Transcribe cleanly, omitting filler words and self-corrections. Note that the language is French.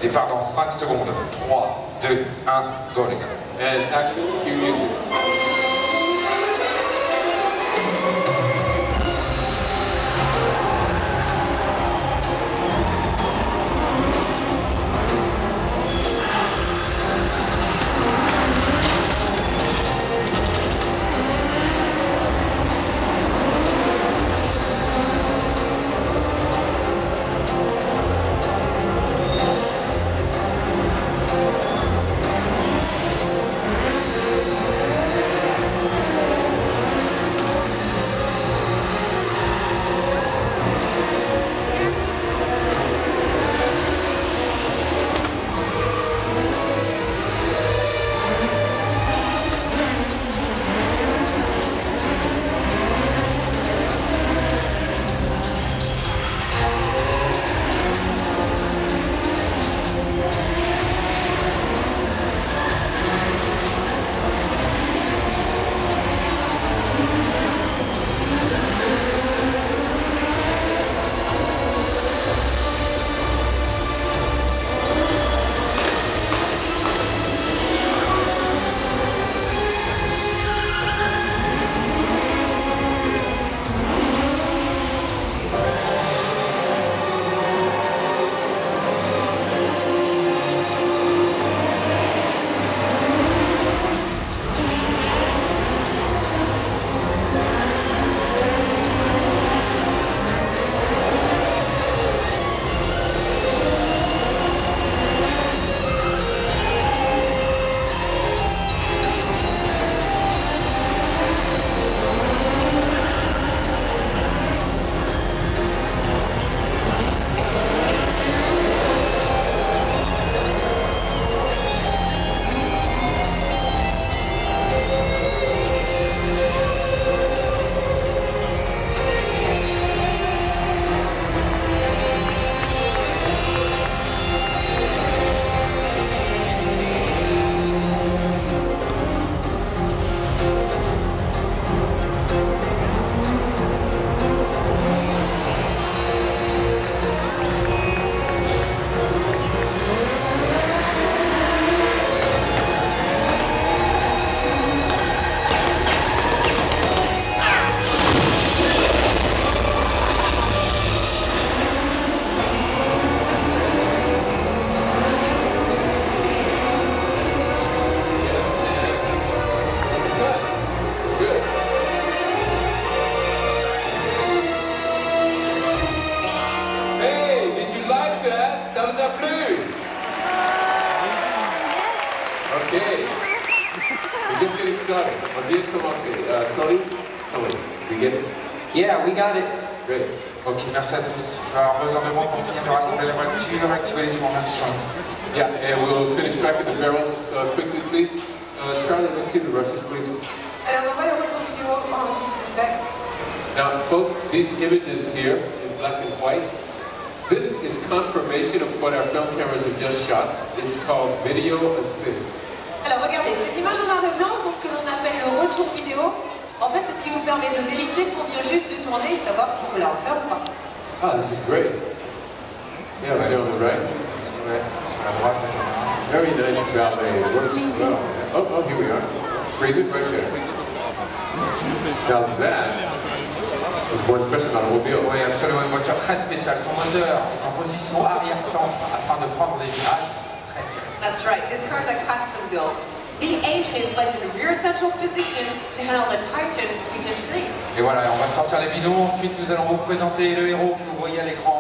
Départ dans 5 secondes. 3, 2, 1, go les gars. And action, cue music. Ça vous a plu? Okay. We're just getting started. On vient de commencer. Tony, we get it? Yeah, we got it. Great. Ok, merci à tous. Je vais avoir besoin de moi pour finir de rassembler les voiles. Tu veux activer les immenses, merci Sean. Yeah, and we'll finish tracking the barrels quickly, please. Charlie, let's see the rushes, please. Alors, on voit le retour vidéo enregistré. Now, folks, these images here in black and white, this is confirmation of what our film cameras have just shot. It's called video assist. Alors regardez, ces images en noir et blanc sont ce que l'on appelle le retour vidéo. En fait, c'est ce qui nous permet de vérifier ce qu'on vient juste de tourner et savoir s'il faut la refaire ou pas. Ah, this is great. Yeah, right on the right. Sur la droite. Very nice ballet. Works well. Oh, here we are. Freeze it right there. Now that is one special automobile. Oui, absolument, une voiture très spéciale. Son moteur est en position arrière-centre afin de prendre des virages très serrés. That's right, this car is a custom built. The engine is placed in a rear central position to handle the tight turns we just seen. Et voilà, on va sortir les bidons. Ensuite, nous allons vous présenter le héros que vous voyez à l'écran.